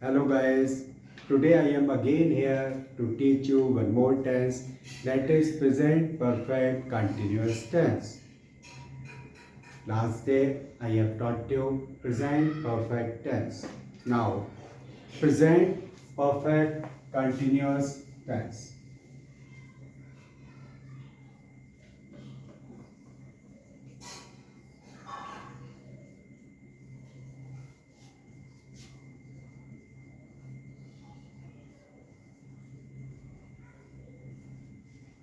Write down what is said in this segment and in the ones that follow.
Hello guys, today I am again here to teach you one more tense, that is present perfect continuous tense. Last day I have taught you present perfect tense. Now present perfect continuous tense.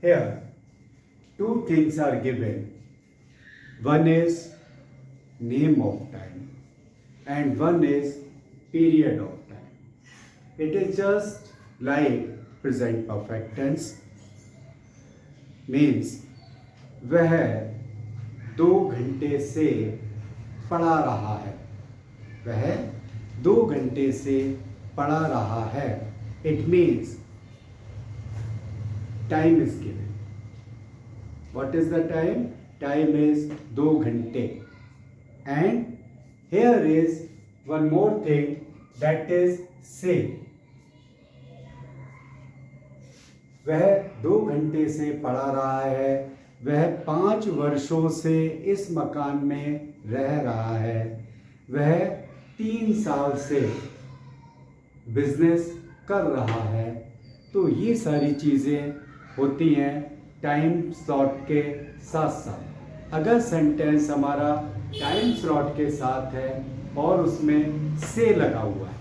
Here two things are given. One is name of time and one is period of time. It is just like present perfect tense means वह 2 घंटे से पढ़ा रहा है. वह 2 घंटे से पढ़ा रहा है. It means time is given. What is the time? Time is 2 घंटे. And here is one more thing, that is से. वह 2 घंटे से पढ़ा रहा है. वह 5 वर्षों से इस मकान में रह रहा है. वह 3 साल से बिजनेस कर रहा है. तो ये सारी चीज़ें होती हैं टाइम स्लॉट के साथ साथ. अगर सेंटेंस हमारा टाइम स्लॉट के साथ है और उसमें से लगा हुआ है,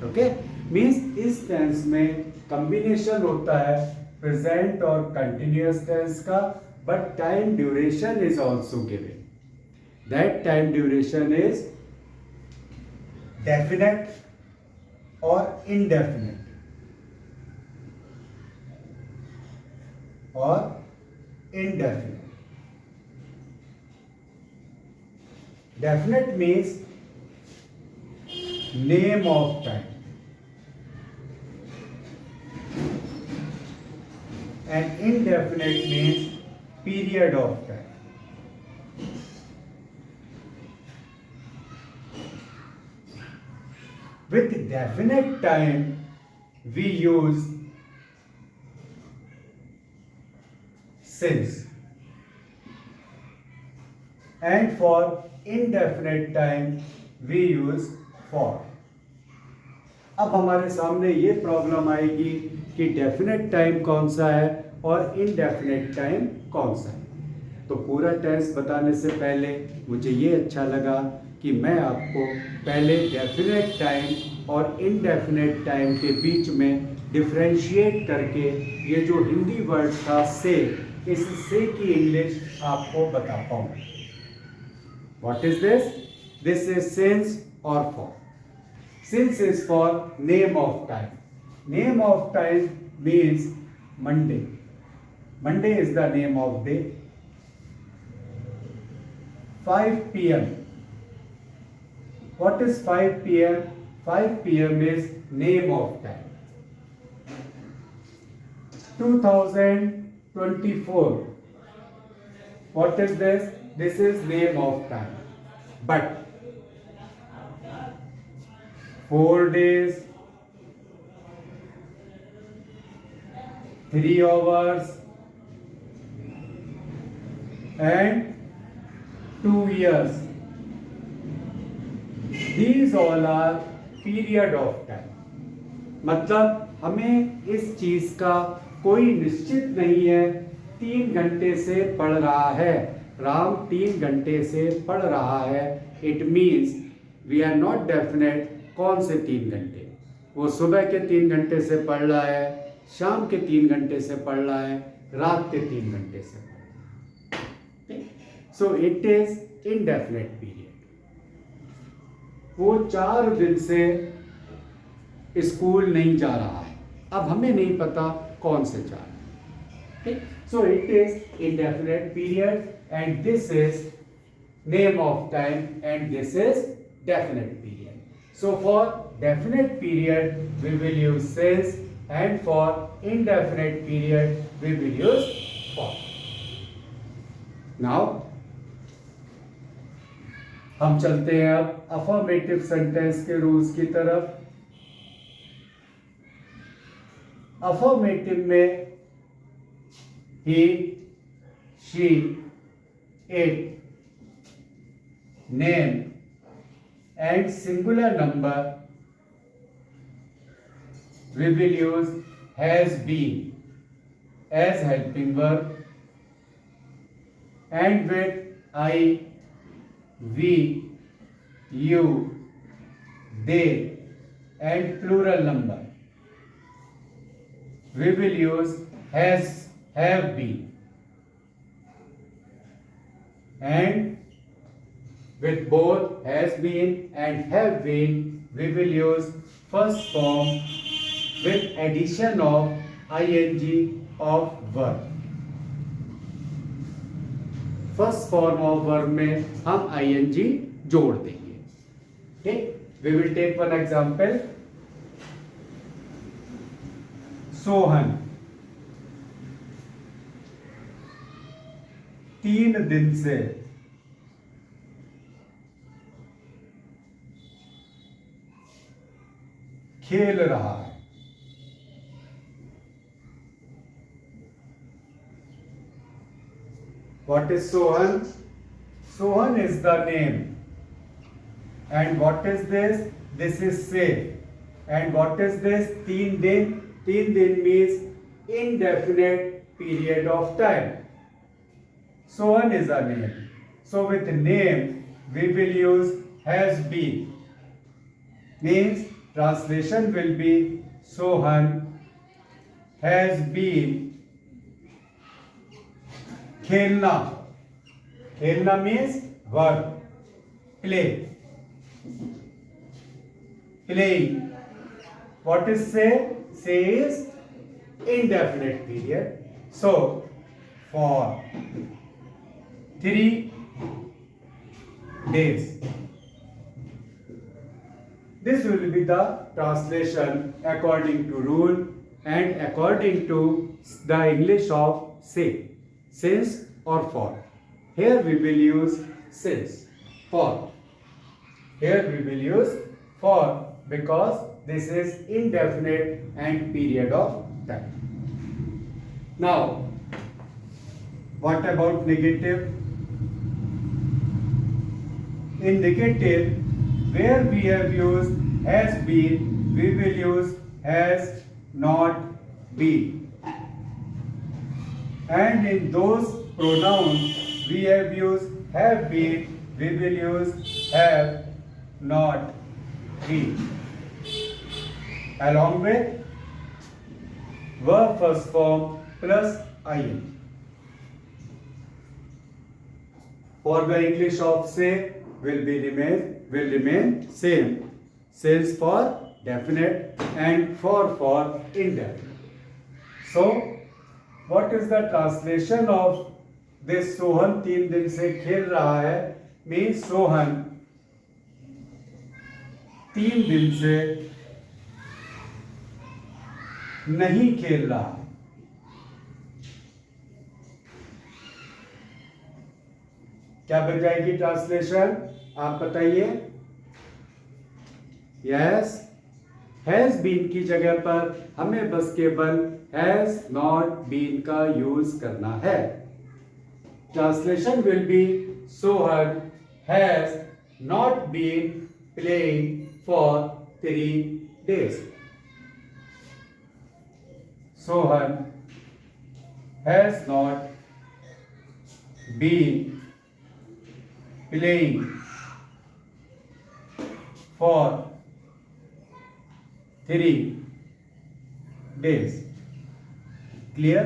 ओके, मीन्स इस टेंस में कॉम्बिनेशन होता है प्रेजेंट और कंटिन्यूअस टेंस का, but time duration is also given. That time duration is definite और इनडेफिनेट और indefinite. Definite means name of time and indefinite means period of time. With definite time we use since, and for indefinite time we use for. अब हमारे सामने ये problem आएगी कि definite time कौन सा है और इनडेफिनेट टाइम कौन सा है. तो पूरा टेंस बताने से पहले मुझे ये अच्छा लगा कि मैं आपको पहले डेफिनेट टाइम और इनडेफिनेट टाइम के बीच में डिफरेंशिएट करके ये जो हिंदी वर्ड था से, इस से की इंग्लिश आपको बता पाऊँ. What is this? This is since और for. Since is for name of time. Name of time means Monday. Monday is the name of day. 5 p.m. What is 5 p.m.? 5 p.m. is name of time. 2024. What is this? This is name of time. But 4 days, 3 hours, and 2 years. These all are period of time. मतलब हमें इस चीज का कोई निश्चित नहीं है. 3 घंटे से पढ़ रहा है. राम 3 घंटे से पढ़ रहा है. It means we are not definite कौन से 3 घंटे. वो सुबह के 3 घंटे से पढ़ रहा है, शाम के 3 घंटे से पढ़ रहा है, रात के 3 घंटे से पढ़ रहा है. So it is indefinite period. वो 4 दिन से स्कूल नहीं जा रहा है. अब हमें नहीं पता कौन से 4. So it is indefinite period and this is name of time and this is definite period. So for definite period we will use since and for indefinite period we will use for. Now हम चलते हैं अब affirmative sentence के rules की तरफ। Affirmative में he, she, it, name and singular number we will use has been as helping verb, and with I, we, you, they and plural number we will use has, have been, and with both has been and have been we will use first form with addition of ing of verb। First form of verb में हम ing जोड़ देंगे। ठीक, we will take one example. Sohan 3 दिन से खेल रहा है। What is Sohan? Sohan is the name. And what is this? This is say. And what is this? 3 दिन? 3 दिन means indefinite period of time. Sohan is a name. So with name we will use has been. Means translation will be Sohan has been खेलना। खेलना means verb, play, playing। What is say? Say is indefinite period. So for 3 days. This will be the translation according to rule and according to the English of say, since or for. Here we will use since, for. Here we will use for because this is indefinite and period of time. Now, what about negative? In negative, where we have used has been, we will use has not been. And in those pronouns we have used have been, we will use have not been. Along with verb first form plus ing. For the English of say will remain same. Since for definite and for indefinite. So what is the translation of this Sohan 3 दिन से खेल रहा है? Means Sohan 3 दिन से नहीं खेल रहा। क्या बन जाएगी ट्रांसलेशन? आप बताइए। यस, हैज बीन की जगह पर हमें बस केवल हैज नॉट बीन का यूज करना है। Translation will be Sohan has not been playing for 3 days. Sohan has not been playing for 3 days. Clear?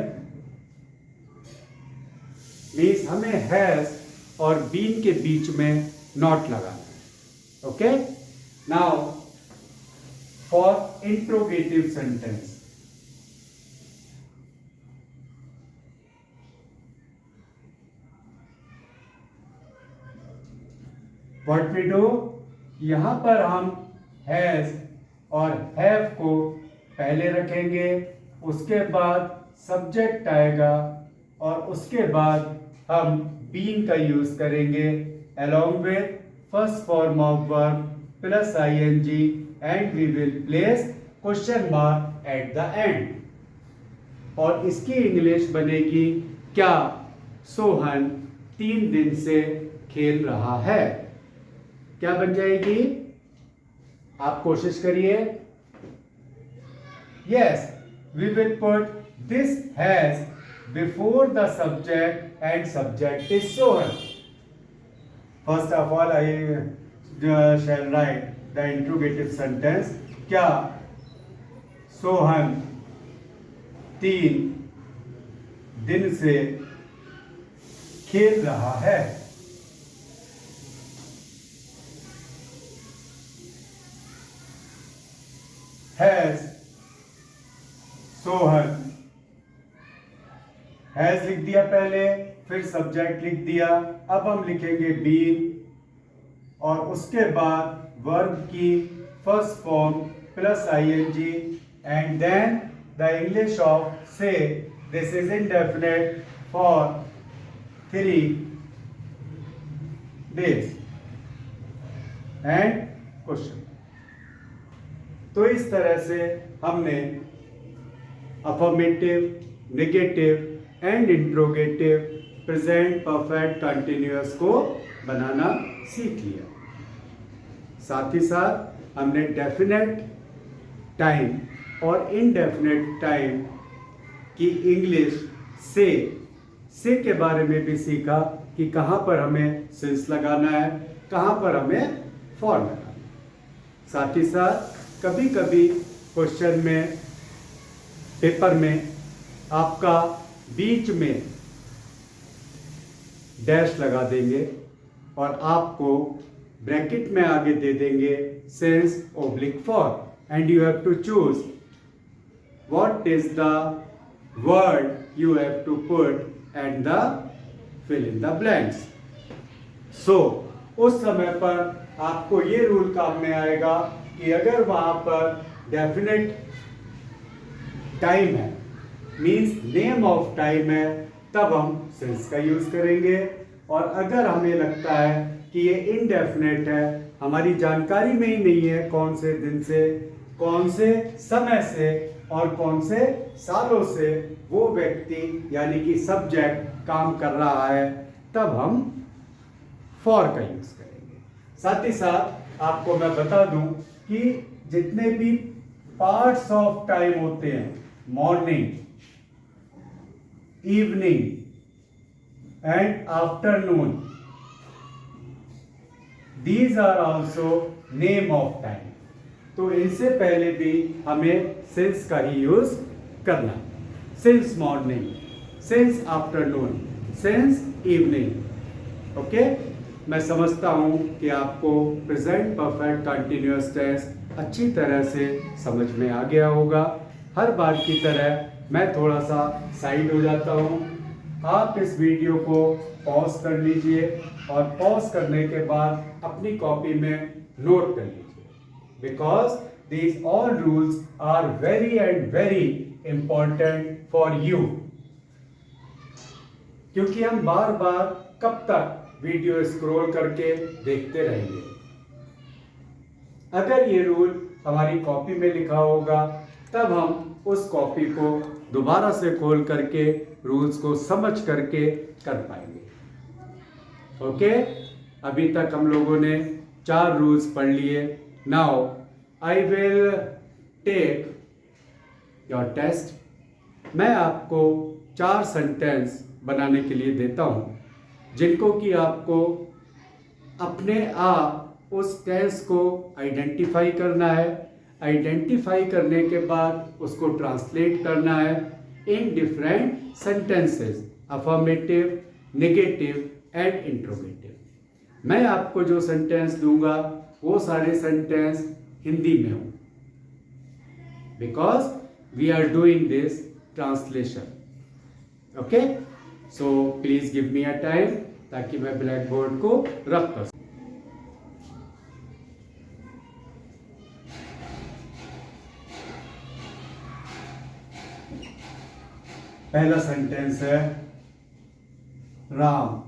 Means हमें has और been के बीच में not लगाना है. Okay? Now for interrogative sentence. What we do? यहाँ पर हम has और have को पहले रखेंगे, उसके बाद subject आएगा और उसके बाद हम been का यूज करेंगे along with first form of verb plus ing and we will place question mark at the end. और इसकी इंग्लिश बनेगी क्या सोहन 3 दिन से खेल रहा है। क्या बन जाएगी? आप कोशिश करिए। Yes, we will put this has before the subject and subject is Sohan. First of all I shall write the interrogative sentence. क्या सोहन 3 दिन से खेल रहा है। हैज सोहन, हैज लिख दिया पहले, फिर सब्जेक्ट लिख दिया। अब हम लिखेंगे बीन और उसके बाद वर्ब की first form plus ING and then the English of say this is indefinite for 3 days and question. तो इस तरह से हमने affirmative, negative and interrogative present perfect continuous को बनाना सीख लिया। साथ ही साथ हमने डेफिनेट टाइम और इनडेफिनेट टाइम की इंग्लिश से के बारे में भी सीखा कि कहाँ पर हमें सिंस लगाना है, कहाँ पर हमें फॉर लगाना है। साथ ही साथ कभी कभी क्वेश्चन में, पेपर में आपका बीच में डैश लगा देंगे और आपको ब्रैकेट में आगे दे देंगे since oblique for and you have to choose what is the word you have to put and the fill in the blanks. So उस समय पर आपको ये रूल काम में आएगा कि अगर वहां पर डेफिनेट टाइम है, मींस नेम ऑफ टाइम है, तब हम सिंस का यूज करेंगे। और अगर हमें लगता है कि ये इनडेफिनेट है, हमारी जानकारी में ही नहीं है कौन से दिन से, कौन से समय से और कौन से सालों से वो व्यक्ति यानी कि सब्जेक्ट काम कर रहा है, तब हम फॉर का यूज करेंगे। साथ ही साथ आपको मैं बता दूं कि जितने भी पार्ट्स ऑफ टाइम होते हैं, morning, evening and afternoon, these are also name of time. तो इनसे पहले भी हमें सिंस का ही यूज करना। Since morning, since afternoon, since evening. Okay, मैं समझता हूं कि आपको प्रेजेंट परफेक्ट कंटिन्यूअस टेंस अच्छी तरह से समझ में आ गया होगा। हर बार की तरह मैं थोड़ा सा साइड हो जाता हूं। आप इस वीडियो को पॉज कर लीजिए और पॉज करने के बाद अपनी कॉपी में नोट कर लीजिए, because these all rules are very and very important for you. क्योंकि हम बार बार कब तक वीडियो स्क्रॉल करके देखते रहेंगे। अगर ये रूल हमारी कॉपी में लिखा होगा तब हम उस कॉपी को दोबारा से खोल करके रूल्स को समझ करके कर पाएंगे। ओके, अभी तक हम लोगों ने 4 रूल्स पढ़ लिए। Now I will take your test. मैं आपको 4 सेंटेंस बनाने के लिए देता हूं, जिनको कि आपको अपने आप उस टेंस को आइडेंटिफाई करना है। आइडेंटिफाई करने के बाद उसको ट्रांसलेट करना है in different sentences, affirmative, negative and interrogative. मैं आपको जो सेंटेंस दूंगा वो सारे सेंटेंस हिंदी में हों, because we are doing this translation. Okay, so please give me a time ताकि मैं ब्लैक बोर्ड को रख कर। पहला सेंटेंस है Ram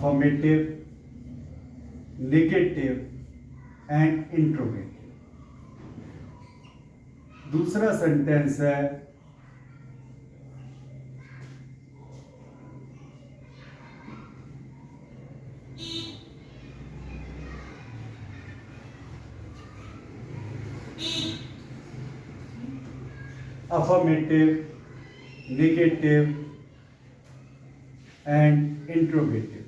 affirmative, negative and interrogative. दूसरा सेंटेंस है affirmative, negative and interrogative.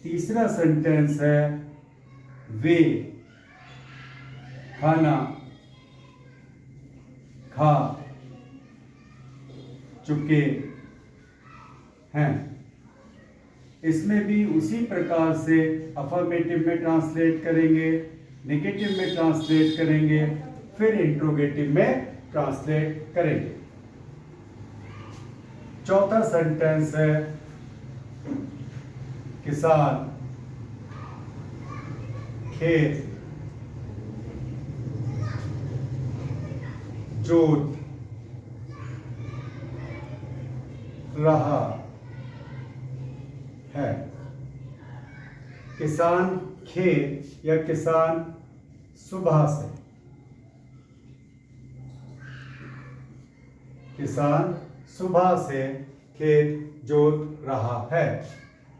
तीसरा सेंटेंस है वे खाना खा चुके हैं। इसमें भी उसी प्रकार से अफर्मेटिव में ट्रांसलेट करेंगे, नेगेटिव में ट्रांसलेट करेंगे, फिर इंट्रोगेटिव में ट्रांसलेट करेंगे। चौथा सेंटेंस है किसान खेत जोत रहा है। किसान खेत या किसान सुबह से, किसान सुबह से खेत जोत रहा है।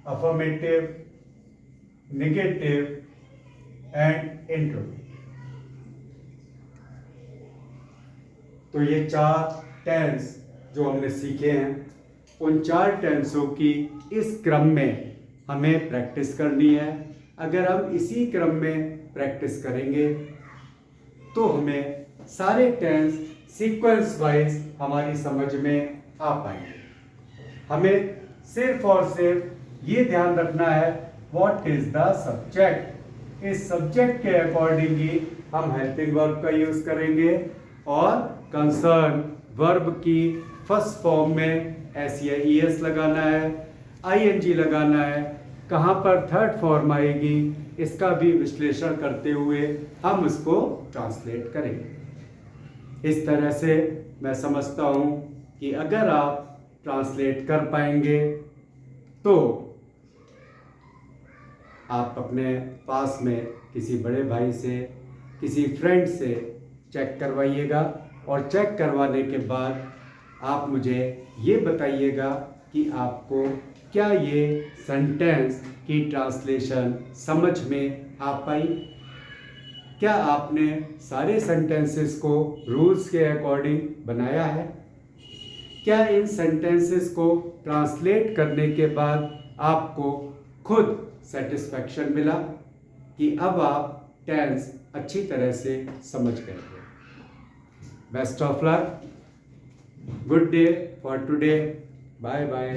Affirmative, negative and interrogative. तो ये 4 टेंस जो हमने सीखे हैं, उन 4 टेंसों की इस क्रम में हमें प्रैक्टिस करनी है। अगर हम इसी क्रम में प्रैक्टिस करेंगे तो हमें सारे टेंस सीक्वेंस वाइज हमारी समझ में आ पाएंगे। हमें सिर्फ और सिर्फ ये ध्यान रखना है व्हाट इज द सब्जेक्ट। इस सब्जेक्ट के अकॉर्डिंग ही हम हेल्पिंग वर्ब का यूज करेंगे और कंसर्न वर्ब की फर्स्ट फॉर्म में एस या ईएस लगाना है, आईएनजी लगाना है। कहाँ पर थर्ड फॉर्म आएगी इसका भी विश्लेषण करते हुए हम उसको ट्रांसलेट करेंगे। इस तरह से मैं समझता हूँ कि अगर आप ट्रांसलेट कर पाएंगे तो आप अपने पास में किसी बड़े भाई से, किसी फ्रेंड से चेक करवाइएगा और चेक करवाने के बाद आप मुझे ये बताइएगा कि आपको क्या ये सेंटेंस की ट्रांसलेशन समझ में आ पाई। क्या आपने सारे सेंटेंसेस को रूल्स के अकॉर्डिंग बनाया है? क्या इन सेंटेंसेस को ट्रांसलेट करने के बाद आपको खुद सेटिस्फैक्शन मिला कि अब आप टेंस अच्छी तरह से समझ गए हो? Best of luck, good day for today, bye bye.